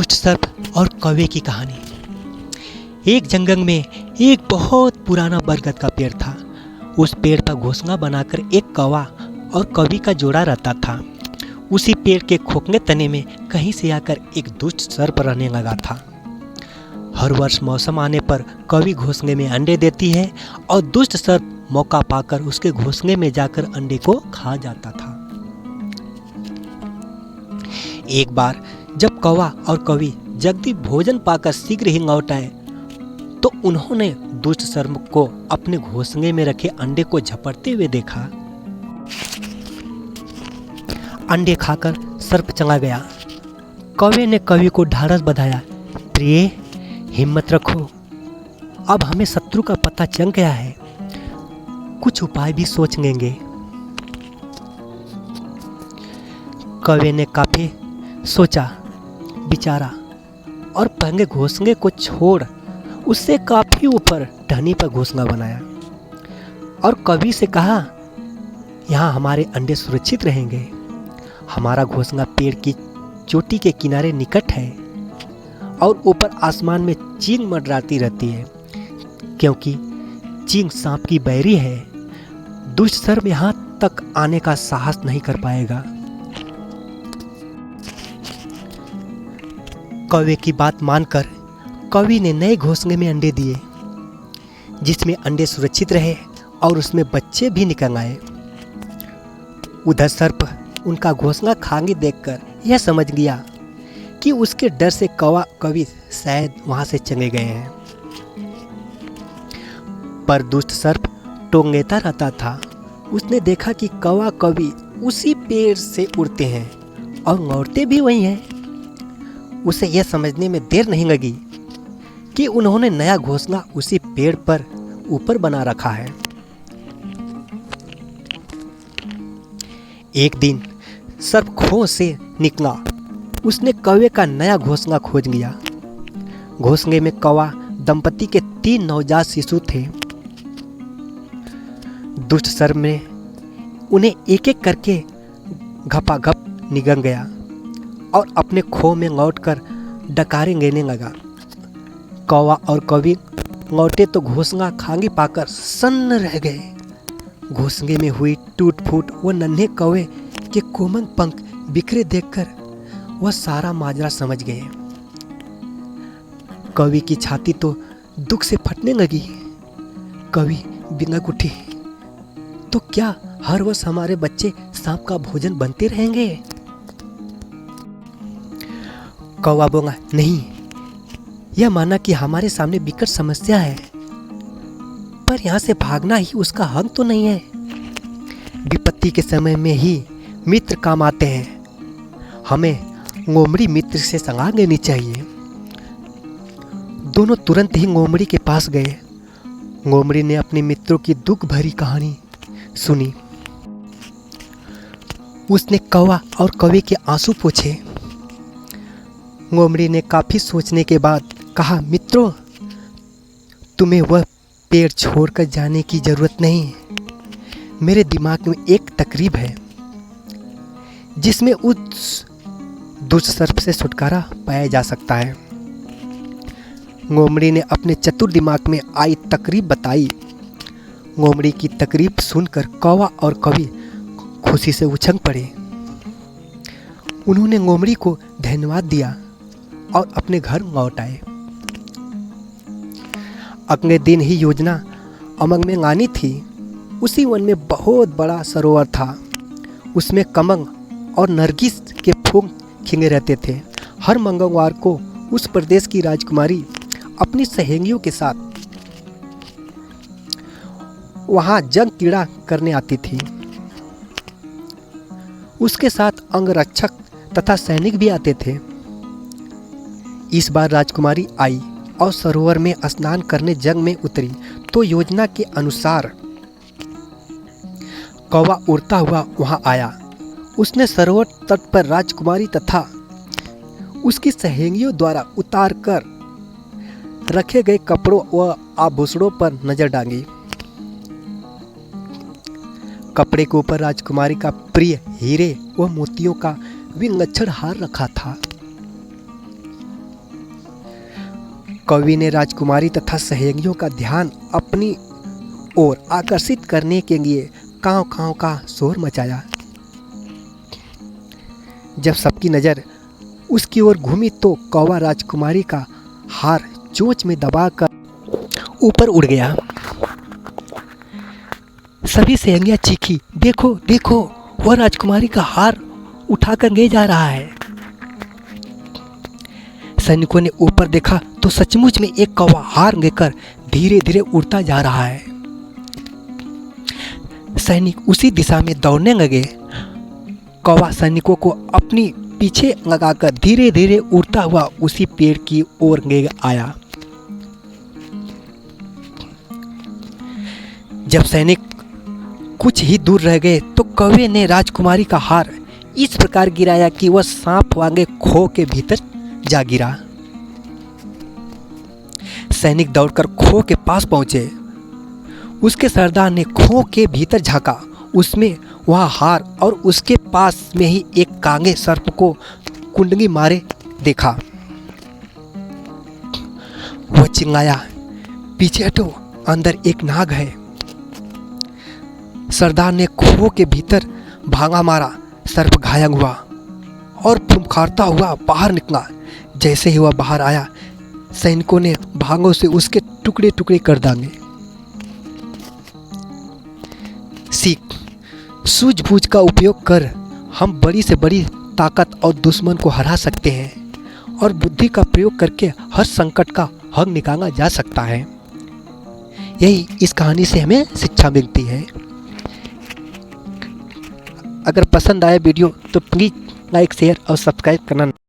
दुष्ट सर्प और कौवे की कहानी। एक जंगल में एक बहुत पुराना बरगद का पेड़ था। उस पेड़ पर घोंसला बनाकर एक कौवा और कौवी का जोड़ा रहता था। उसी पेड़ के खोखले तने में कहीं से आकर एक दुष्ट सर्प रहने लगा था। हर वर्ष मौसम आने पर कौवी घोंसले में अंडे देती है और दुष्ट सर्प मौका पाकर उसके घोंसले में जाकर अंडे को खा जाता था। एक बार जब कौवा और कौवी जल्दी भोजन पाकर शीघ्र ही लौट आए तो उन्होंने दुष्ट सर्प को अपने घोंसले में रखे अंडे को झपटते हुए देखा। अंडे खाकर सर्प चला गया। कौवे ने कौवी को ढाढ़स बंधाया, प्रिय हिम्मत रखो, अब हमें शत्रु का पता चल गया है, कुछ उपाय भी सोच लेंगे। कौवे ने काफी सोचा विचारा और पहले घोंसले को छोड़ उससे काफी ऊपर टहनी पर घोंसला बनाया और कौवी से कहा, यहाँ हमारे अंडे सुरक्षित रहेंगे। हमारा घोंसला पेड़ की चोटी के किनारे निकट है और ऊपर आसमान में चील मंडराती रहती है, क्योंकि चील सांप की बैरी है। दुष्ट सर्प यहाँ तक आने का साहस नहीं कर पाएगा। कौवे की बात मानकर कौवी ने नए घोंसले में अंडे दिए, जिसमें अंडे सुरक्षित रहे और उसमें बच्चे भी निकल आए। उधर सर्प उनका घोंसला खाली देखकर यह समझ गया कि उसके डर से कौवा कौवी शायद वहां से चले गए हैं। पर दुष्ट सर्प टोंगेता रहता था। उसने देखा कि कौवा कौवी उसी पेड़ से उड़ते हैं और लौटते भी वही हैं। उसे यह समझने में देर नहीं लगी कि उन्होंने नया घोंसला उसी पेड़ पर ऊपर बना रखा है। एक दिन सर्प खोज से निकला। उसने कौवे का नया घोंसला खोज लिया। घोंसले में कौवा दंपति के 3 नवजात शिशु थे। दुष्ट सर्प ने उन्हें एक एक करके घपाघप निगल गया और अपने खो में लौटकर डकारे लेने लगा। कौवा और कौवी लौटे तो घोंसला खाली पाकर सन्न रह गए। घोंसले में हुई टूट फूट वो नन्हे कौवे के कोमल पंख बिखरे देखकर वह सारा माजरा समझ गए। कौवी की छाती तो दुख से फटने लगी। कौवी बिलख उठी, तो क्या हर वर्ष हमारे बच्चे सांप का भोजन बनते रहेंगे? कौवा बोला, नहीं, यह माना कि हमारे सामने विकट समस्या है, पर यहाँ से भागना ही उसका हक तो नहीं है। विपत्ति के समय में ही मित्र काम आते हैं। हमें लोमड़ी मित्र से सलाह लेनी चाहिए। दोनों तुरंत ही लोमड़ी के पास गए। लोमड़ी ने अपने मित्रों की दुख भरी कहानी सुनी। उसने कौवा और कौवे के आंसू पोंछे। लोमड़ी ने काफी सोचने के बाद कहा, मित्रों, तुम्हें वह पेड़ छोड़कर जाने की जरूरत नहीं। मेरे दिमाग में एक तकरीब है जिसमें उस दुष्ट सर्प से छुटकारा पाया जा सकता है। लोमड़ी ने अपने चतुर दिमाग में आई तकरीब बताई। लोमड़ी की तकरीब सुनकर कौवा और कौवी खुशी से उछल पड़े। उन्होंने लोमड़ी को धन्यवाद दिया और अपने घर लौट आए। अगले दिन ही योजना अमल में लानी थी। उसी वन में बहुत बड़ा सरोवर था। उसमें कमल और नरगिस के फूल खिले रहते थे। हर मंगलवार को उस प्रदेश की राजकुमारी अपनी सहेलियों के साथ वहां जंग क्रीड़ा करने आती थी। उसके साथ अंगरक्षक तथा सैनिक भी आते थे। इस बार राजकुमारी आई और सरोवर में स्नान करने जंग में उतरी तो योजना के अनुसार कौवा उड़ता हुआ वहां आया। उसने सरोवर तट पर राजकुमारी तथा उसकी सहेलियों द्वारा उतार कर रखे गए कपड़ों व आभूषणों पर नजर डाली। कपड़े के ऊपर राजकुमारी का प्रिय हीरे व मोतियों का विलक्षण हार रखा था। कवि ने राजकुमारी तथा सहयोगियों का ध्यान अपनी ओर आकर्षित करने के लिए काँव काँव का शोर मचाया। जब सबकी नज़र उसकी ओर घूमी तो कौवा राजकुमारी का हार चोंच में दबाकर ऊपर उड़ गया। सभी सहेलियां चीखी, देखो देखो, वह राजकुमारी का हार उठाकर ले जा रहा है। सैनिकों ने ऊपर देखा तो सचमुच में एक कौवा हार लेकर धीरे धीरे उड़ता जा रहा है। सैनिक उसी दिशा में दौड़ने लगे। कौवा सैनिकों को अपनी पीछे लगाकर धीरे धीरे उड़ता हुआ उसी पेड़ की ओर ले आया। जब सैनिक कुछ ही दूर रह गए तो कौवे ने राजकुमारी का हार इस प्रकार गिराया कि वह सांप वाले खो के भीतर जा गिरा। सैनिक दौड़कर खो के पास पहुंचे। उसके सरदार ने खो के भीतर झांका। उसमें वह हार और उसके पास में ही एक कांगे सर्प को कुंडली मारे देखा। वह चिल्लाया, पीछे हटो, अंदर एक नाग है। सरदार ने खो के भीतर भागा मारा। सर्प घायल हुआ और फुफकारता हुआ बाहर निकला। जैसे ही वह बाहर आया, सैनिकों ने भागों से उसके टुकड़े टुकड़े कर डाले। सीख, सूझबूझ का उपयोग कर हम बड़ी से बड़ी ताकत और दुश्मन को हरा सकते हैं और बुद्धि का प्रयोग करके हर संकट का हल निकाला जा सकता है। यही इस कहानी से हमें शिक्षा मिलती है। अगर पसंद आए वीडियो तो प्लीज़ लाइक, शेयर और सब्सक्राइब करना